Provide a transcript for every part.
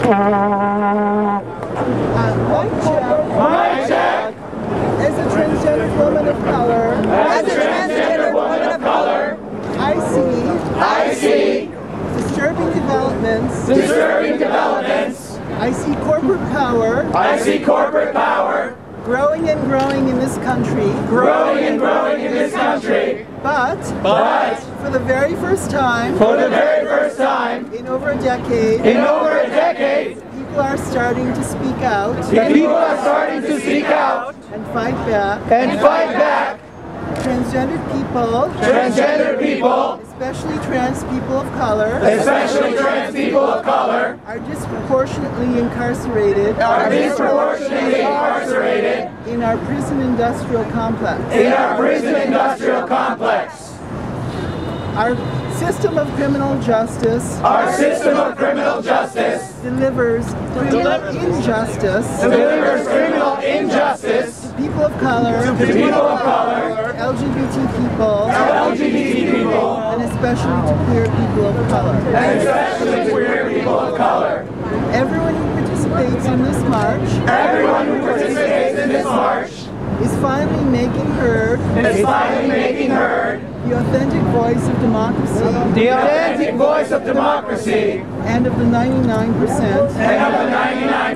Mic check. As a transgender woman of color. As a transgender woman of color. I see. Disturbing developments. Disturbing developments. I see corporate power. I see corporate power. Growing and growing in this country. Growing and growing in this country. But for the very first time. For the very first time. In over a decade. In over a decade. People are starting to speak out. People are starting to speak out. And fight back. And fight back. Transgendered people. Transgender people. Especially trans people of color. Especially trans people of color. Are disproportionately incarcerated. Are disproportionately incarcerated. In our prison industrial complex. In our prison industrial complex. Our system of criminal justice. Our system of criminal justice. Delivers criminal injustice. Delivers criminal injustice. To people of color. To people of color. LGBT people. LGBT people. And especially to queer people of color. And especially to queer people of color. Everyone who participates in this march. Everyone who participates in this march. Is finally making heard. Is finally making heard. The authentic voice of democracy. The authentic voice of democracy. And of the 99%. And of the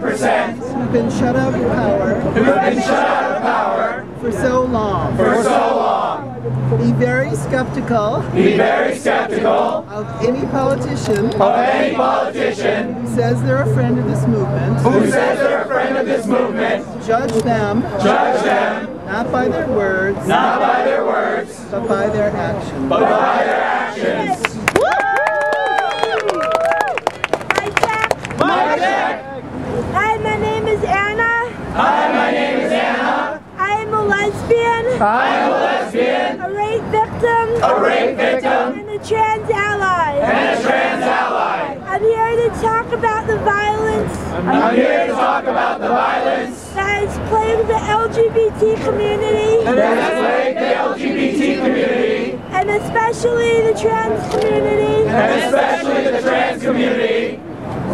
99%. Who've been shut out of power. Who've been shut out of power. For so long. For so long. Be very skeptical. Be very skeptical. Of any politician. Of any politician. Who says they're a friend of this movement. Who says they're a friend of this movement. Judge them. Judge them. Not by their words. Not by their words. But by their actions. But by their actions. Mic check. Mic check. Hi, my name is Anna. Hi, my name is Anna. I am a lesbian. I am a lesbian. A rape victim. A rape victim. And a trans ally. And a trans ally. I'm here to talk about the violence. I'm here to talk about the violence that has plagued the LGBT community. That has plagued the LGBT community. And especially the trans community. And especially the trans community.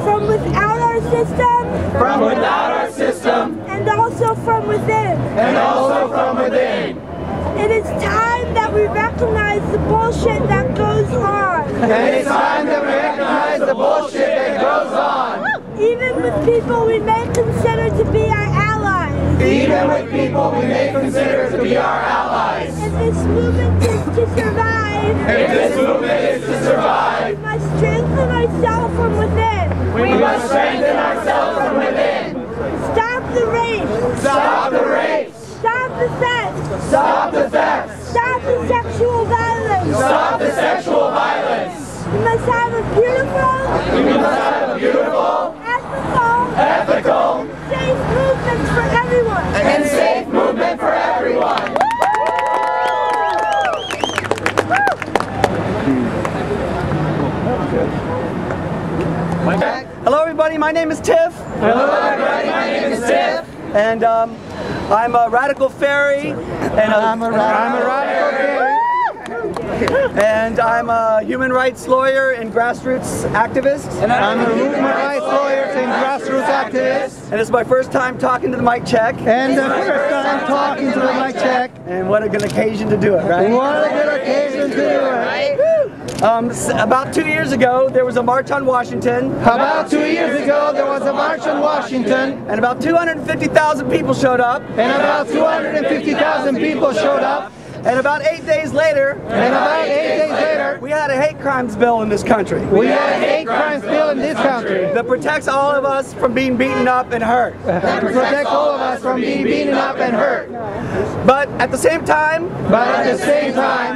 From without our system. From without our system. And also from within. And also from within. It is time that we recognize the bullshit that goes on. And it's time that we recognize the bullshit that goes on. Even with people we may consider to be our allies. Even with people we may consider to be our allies. If this movement is to survive. If this movement is to survive. We must strengthen ourselves from within. We must strengthen ourselves from within. Stop the rape. Stop the rape. Stop the theft. Stop the theft. Stop the sexual violence. Stop the sexual violence. We must have a beautiful. We must have a beautiful. Ethical. Safe movement for everyone. And safe movement for everyone. Hello everybody, my name is Tiff. Hello everybody, my name is Tiff. And I'm a Radical Faerie. And I'm a Radical Faerie. And I'm a human rights lawyer and grassroots activist. And I'm a human rights lawyer and grassroots activist. And it's my first time talking to the mic check. And the first time talking to the mic check. And what a good occasion to do it, right? What a good occasion to do it, right? About 2 years ago, there was a march on Washington. About 2 years ago, there was a march on Washington. And about 250,000 people showed up. And about 250,000 people showed up. And about 8 days later, we had a hate crimes bill in this country. We had a hate crimes bill in this country. That protects all of us from being beaten up and hurt. That protects all of us from being beaten up and hurt. But at the same time,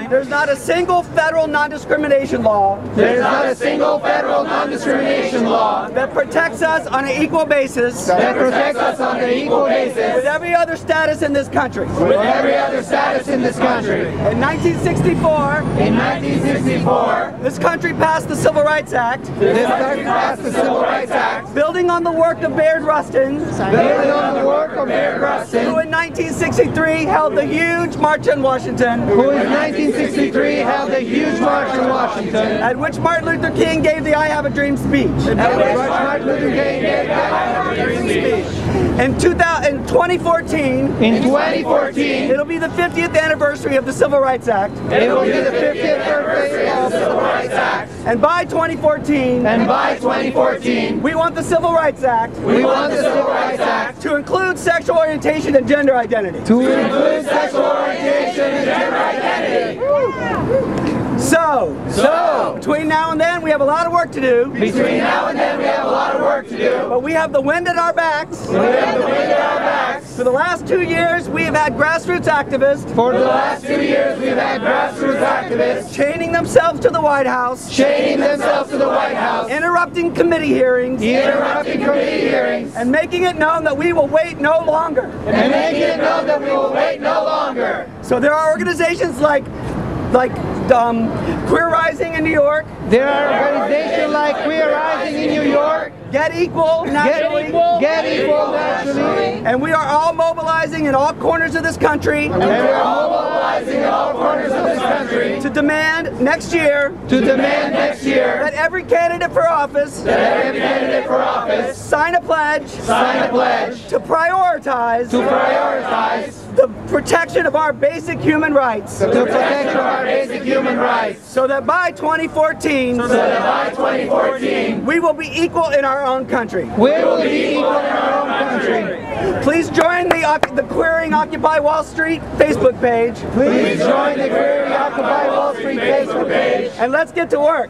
there's not a single federal non-discrimination law. There's not a single federal non-discrimination law that protects us on an equal basis. That protects us on an equal basis. With every other status in this country. With every other status in this country. In 1964, this country passed the Civil Rights Act. Building on the work of Bayard Rustin. Who in 1963 held the huge March on Washington. At which Martin Luther King gave the I Have a Dream speech. In 2014, it'll be the 50th anniversary of the Civil Rights Act. It will be the 50th anniversary of the Civil Rights Act. And by 2014, we want the Civil Rights Act to include sexual orientation and gender identity. So, between now and then, we have a lot of work to do. But we have the wind at our backs. For the last 2 years, we have had grassroots activists. Chaining themselves to the White House. Interrupting committee hearings. And making it known that we will wait no longer. So there are organizations like Queer Rising in New York. There are organizations like Queer Rising in New York. Get Equal nationally. And we are all mobilizing in all corners of this country. To demand next year that every candidate for office sign a pledge to prioritize the protection of our basic human rights. So that by 2014, we will be equal in our own country. Please join the Queering Occupy Wall Street Facebook page. And let's get to work.